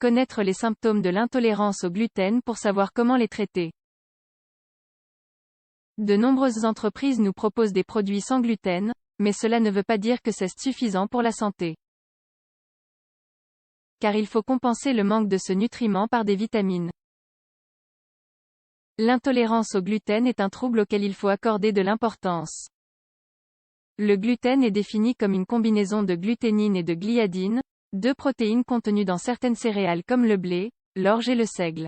Connaître les symptômes de l'intolérance au gluten pour savoir comment les traiter. De nombreuses entreprises nous proposent des produits sans gluten, mais cela ne veut pas dire que c'est suffisant pour la santé. Car il faut compenser le manque de ce nutriment par des vitamines. L'intolérance au gluten est un trouble auquel il faut accorder de l'importance. Le gluten est défini comme une combinaison de gluténine et de gliadine, deux protéines contenues dans certaines céréales comme le blé, l'orge et le seigle.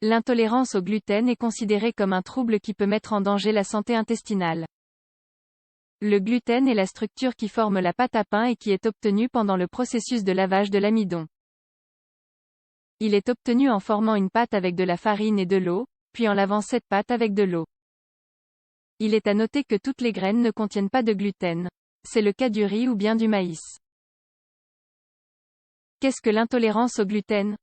L'intolérance au gluten est considérée comme un trouble qui peut mettre en danger la santé intestinale. Le gluten est la structure qui forme la pâte à pain et qui est obtenue pendant le processus de lavage de l'amidon. Il est obtenu en formant une pâte avec de la farine et de l'eau, puis en lavant cette pâte avec de l'eau. Il est à noter que toutes les graines ne contiennent pas de gluten. C'est le cas du riz ou bien du maïs. Qu'est-ce que l'intolérance au gluten?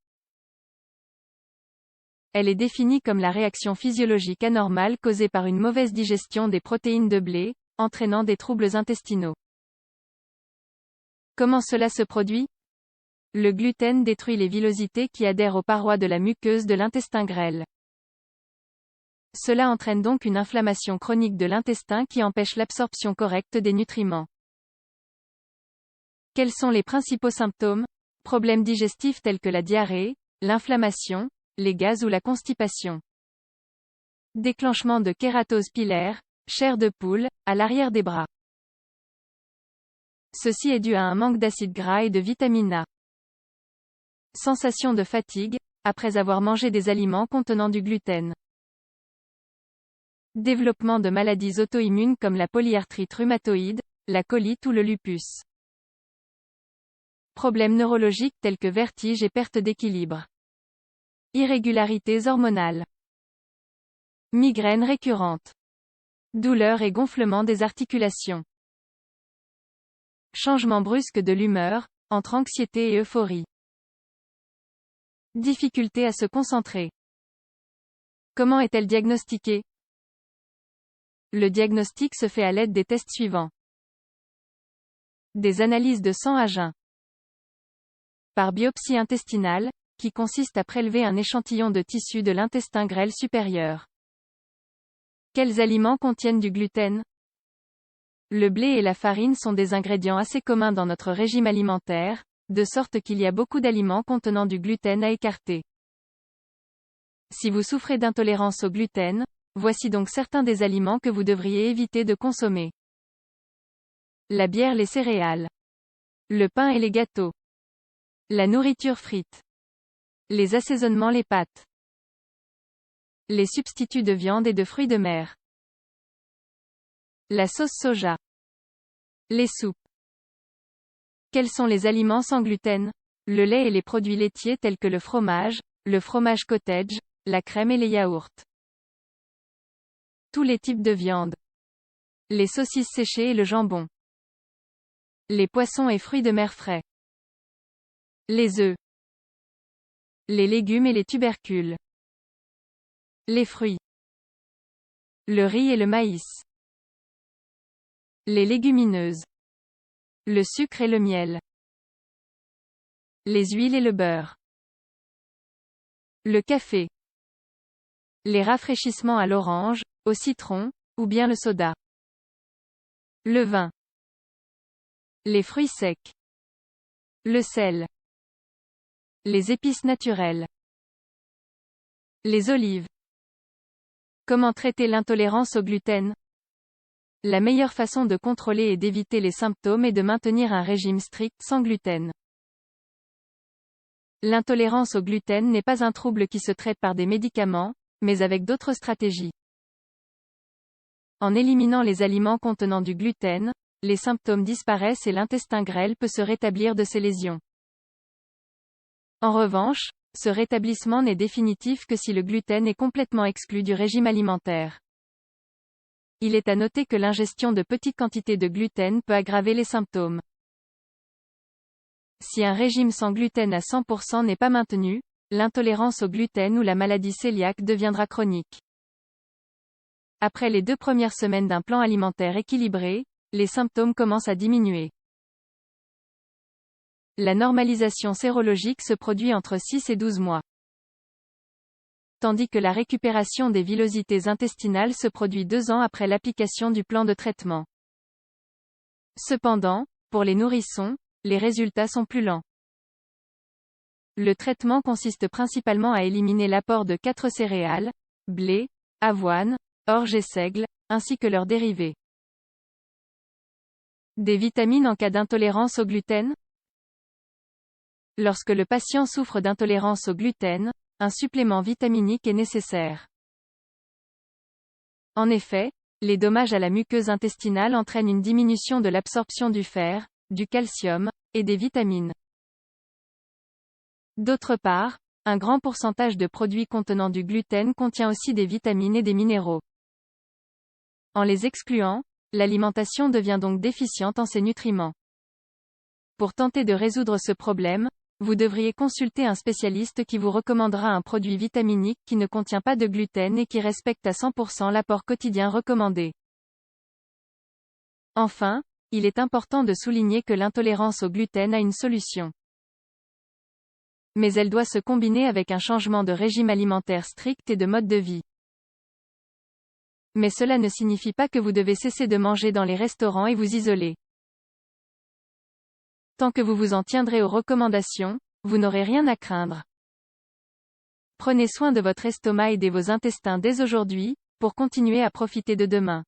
Elle est définie comme la réaction physiologique anormale causée par une mauvaise digestion des protéines de blé, entraînant des troubles intestinaux. Comment cela se produit? Le gluten détruit les villosités qui adhèrent aux parois de la muqueuse de l'intestin grêle. Cela entraîne donc une inflammation chronique de l'intestin qui empêche l'absorption correcte des nutriments. Quels sont les principaux symptômes? Problèmes digestifs tels que la diarrhée, l'inflammation, les gaz ou la constipation. Déclenchement de kératose pilaire, chair de poule, à l'arrière des bras. Ceci est dû à un manque d'acide gras et de vitamine A. Sensation de fatigue, après avoir mangé des aliments contenant du gluten. Développement de maladies auto-immunes comme la polyarthrite rhumatoïde, la colite ou le lupus. Problèmes neurologiques tels que vertige et perte d'équilibre. Irrégularités hormonales. Migraines récurrentes. Douleurs et gonflements des articulations. Changement brusque de l'humeur, entre anxiété et euphorie. Difficulté à se concentrer. Comment est-elle diagnostiquée? Le diagnostic se fait à l'aide des tests suivants. Des analyses de sang à jeun. Par biopsie intestinale, qui consiste à prélever un échantillon de tissu de l'intestin grêle supérieur. Quels aliments contiennent du gluten? Le blé et la farine sont des ingrédients assez communs dans notre régime alimentaire, de sorte qu'il y a beaucoup d'aliments contenant du gluten à écarter. Si vous souffrez d'intolérance au gluten, voici donc certains des aliments que vous devriez éviter de consommer. La bière, les céréales. Le pain et les gâteaux. La nourriture frite. Les assaisonnements, les pâtes. Les substituts de viande et de fruits de mer. La sauce soja. Les soupes. Quels sont les aliments sans gluten? Le lait et les produits laitiers tels que le fromage cottage, la crème et les yaourts. Tous les types de viande. Les saucisses séchées et le jambon. Les poissons et fruits de mer frais. Les œufs. Les légumes et les tubercules. Les fruits. Le riz et le maïs. Les légumineuses. Le sucre et le miel. Les huiles et le beurre. Le café. Les rafraîchissements à l'orange, au citron, ou bien le soda. Le vin. Les fruits secs. Le sel. Les épices naturelles. Les olives. Comment traiter l'intolérance au gluten? La meilleure façon de contrôler et d'éviter les symptômes est de maintenir un régime strict sans gluten. L'intolérance au gluten n'est pas un trouble qui se traite par des médicaments, mais avec d'autres stratégies. En éliminant les aliments contenant du gluten, les symptômes disparaissent et l'intestin grêle peut se rétablir de ses lésions. En revanche, ce rétablissement n'est définitif que si le gluten est complètement exclu du régime alimentaire. Il est à noter que l'ingestion de petites quantités de gluten peut aggraver les symptômes. Si un régime sans gluten à 100% n'est pas maintenu, l'intolérance au gluten ou la maladie cœliaque deviendra chronique. Après les 2 premières semaines d'un plan alimentaire équilibré, les symptômes commencent à diminuer. la normalisation sérologique se produit entre 6 et 12 mois. Tandis que la récupération des villosités intestinales se produit 2 ans après l'application du plan de traitement. Cependant, pour les nourrissons, les résultats sont plus lents. Le traitement consiste principalement à éliminer l'apport de 4 céréales, blé, avoine, orge et seigle, ainsi que leurs dérivés. Des vitamines en cas d'intolérance au gluten? Lorsque le patient souffre d'intolérance au gluten, un supplément vitaminique est nécessaire. En effet, les dommages à la muqueuse intestinale entraînent une diminution de l'absorption du fer, du calcium, et des vitamines. D'autre part, un grand pourcentage de produits contenant du gluten contient aussi des vitamines et des minéraux. En les excluant, l'alimentation devient donc déficiente en ces nutriments. Pour tenter de résoudre ce problème, vous devriez consulter un spécialiste qui vous recommandera un produit vitaminique qui ne contient pas de gluten et qui respecte à 100% l'apport quotidien recommandé. Enfin, il est important de souligner que l'intolérance au gluten a une solution. Mais elle doit se combiner avec un changement de régime alimentaire strict et de mode de vie. Mais cela ne signifie pas que vous devez cesser de manger dans les restaurants et vous isoler. Tant que vous vous en tiendrez aux recommandations, vous n'aurez rien à craindre. Prenez soin de votre estomac et de vos intestins dès aujourd'hui, pour continuer à profiter de demain.